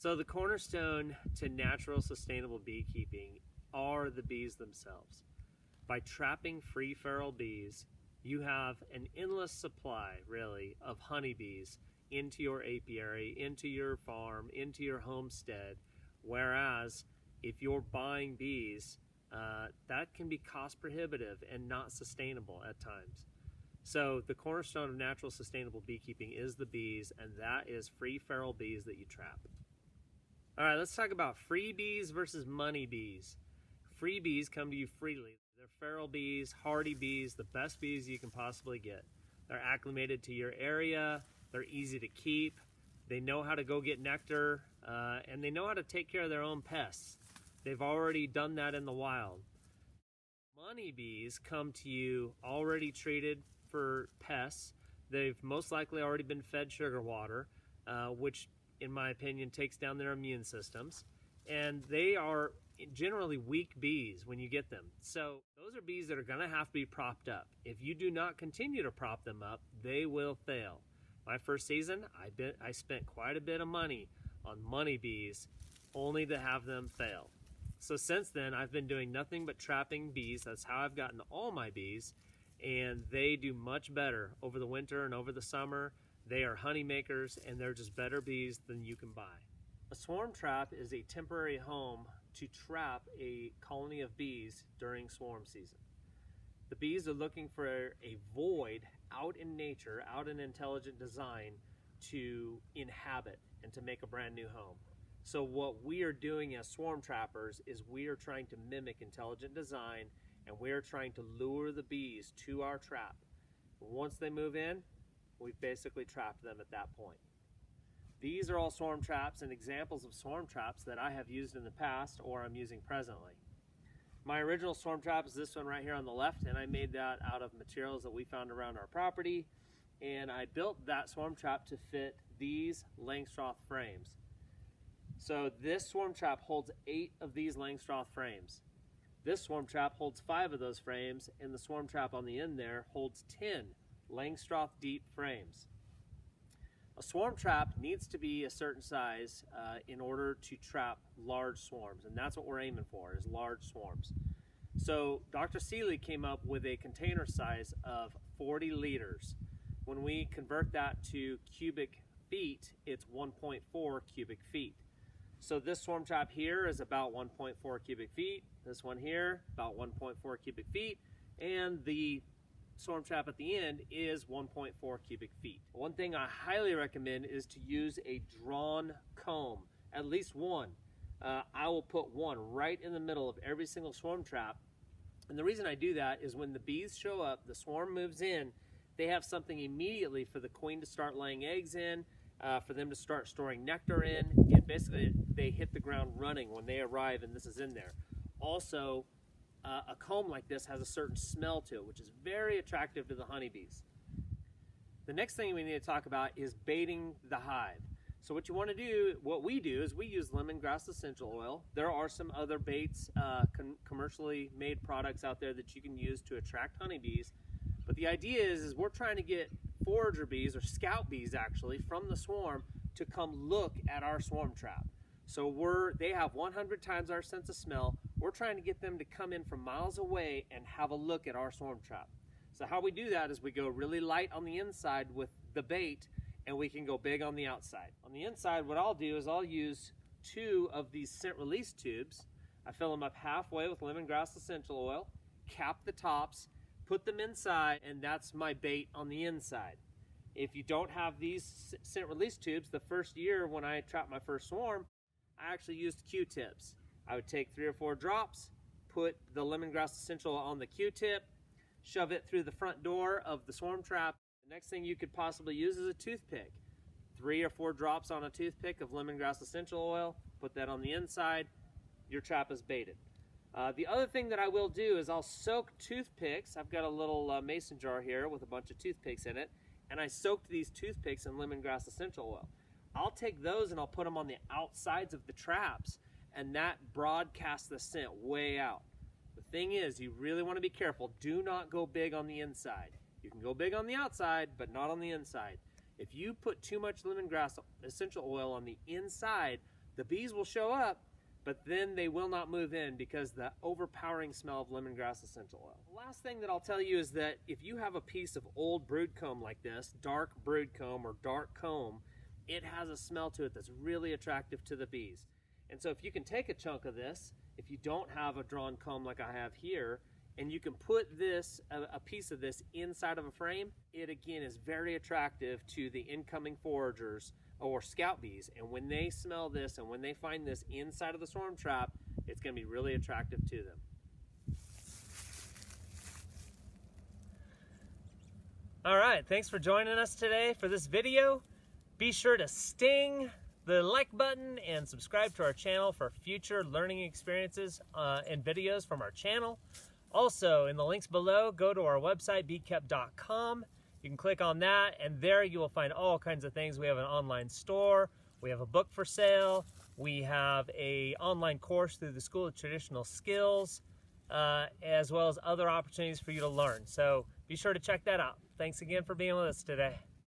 So the cornerstone to natural sustainable beekeeping are the bees themselves. By trapping free feral bees, you have an endless supply, really, of honeybees into your apiary, into your farm, into your homestead. Whereas if you're buying bees, that can be cost prohibitive and not sustainable at times. So the cornerstone of natural sustainable beekeeping is the bees, and that is free feral bees that you trap. All right, let's talk about free bees versus money bees. Free bees come to you freely. They're feral bees, hardy bees, the best bees you can possibly get. They're acclimated to your area, they're easy to keep, they know how to go get nectar, and they know how to take care of their own pests. They've already done that in the wild. Money bees come to you already treated for pests. They've most likely already been fed sugar water, which in my opinion takes down their immune systems, and they are generally weak bees when you get them. So those are bees that are going to have to be propped up. If you do not continue to prop them up, they will fail. My first season, I spent quite a bit of money on money bees only to have them fail. So since then, I've been doing nothing but trapping bees. That's how I've gotten all my bees, and they do much better over the winter and over the summer. They are honey makers, and they're just better bees than you can buy. A swarm trap is a temporary home to trap a colony of bees during swarm season. The bees are looking for a void out in nature, out in intelligent design, to inhabit and to make a brand new home. So what we are doing as swarm trappers is we are trying to mimic intelligent design, and we are trying to lure the bees to our trap. Once they move in, we've basically trapped them at that point. These are all swarm traps and examples of swarm traps that I have used in the past or I'm using presently. My original swarm trap is this one right here on the left, and I made that out of materials that we found around our property, and I built that swarm trap to fit these Langstroth frames. So this swarm trap holds 8 of these Langstroth frames. This swarm trap holds 5 of those frames, and the swarm trap on the end there holds 10 Langstroth deep frames. A swarm trap needs to be a certain size in order to trap large swarms, and that's what we're aiming for, is large swarms. So Dr. Seeley came up with a container size of 40 liters. When we convert that to cubic feet, it's 1.4 cubic feet. So this swarm trap here is about 1.4 cubic feet, this one here about 1.4 cubic feet, and the swarm trap at the end is 1.4 cubic feet. One thing I highly recommend is to use a drawn comb, at least one. I will put one right in the middle of every single swarm trap, and the reason I do that is when the bees show up, the swarm moves in, they have something immediately for the queen to start laying eggs in, for them to start storing nectar in, and basically they hit the ground running when they arrive and this is in there. Also, a comb like this has a certain smell to it, which is very attractive to the honeybees. The next thing we need to talk about is baiting the hive. So what you want to do, what we do, is we use lemongrass essential oil. There are some other baits, commercially made products out there that you can use to attract honeybees. But the idea is we're trying to get forager bees, or scout bees actually, from the swarm to come look at our swarm trap. So they have 100 times our sense of smell. We're trying to get them to come in from miles away and have a look at our swarm trap. So how we do that is we go really light on the inside with the bait, and we can go big on the outside. On the inside, what I'll do is I'll use 2 of these scent release tubes. I fill them up halfway with lemongrass essential oil, cap the tops, put them inside, and that's my bait on the inside. If you don't have these scent release tubes, the first year when I trapped my first swarm, I actually used Q-tips. I would take 3 or 4 drops, put the lemongrass essential on the Q-tip, shove it through the front door of the swarm trap. The next thing you could possibly use is a toothpick. 3 or 4 drops on a toothpick of lemongrass essential oil, put that on the inside, your trap is baited. The other thing that I will do is I'll soak toothpicks. I've got a little mason jar here with a bunch of toothpicks in it, and I soaked these toothpicks in lemongrass essential oil. I'll take those and I'll put them on the outsides of the traps, and that broadcasts the scent way out. The thing is, you really want to be careful. Do not go big on the inside. You can go big on the outside, but not on the inside. If you put too much lemongrass essential oil on the inside, the bees will show up, but then they will not move in because the overpowering smell of lemongrass essential oil. The last thing that I'll tell you is that if you have a piece of old brood comb like this, dark brood comb or dark comb, it has a smell to it that's really attractive to the bees. And so if you can take a chunk of this, if you don't have a drawn comb like I have here, and you can put this, a piece of this inside of a frame, it again is very attractive to the incoming foragers or scout bees. And when they smell this and when they find this inside of the swarm trap, it's going to be really attractive to them. All right, thanks for joining us today for this video. Be sure to sting the like button and subscribe to our channel for future learning experiences and videos from our channel. Also, in the links below, go to our website, beekept.com. You can click on that, and there you will find all kinds of things. We have an online store. We have a book for sale. We have an online course through the School of Traditional Skills, as well as other opportunities for you to learn. So be sure to check that out. Thanks again for being with us today.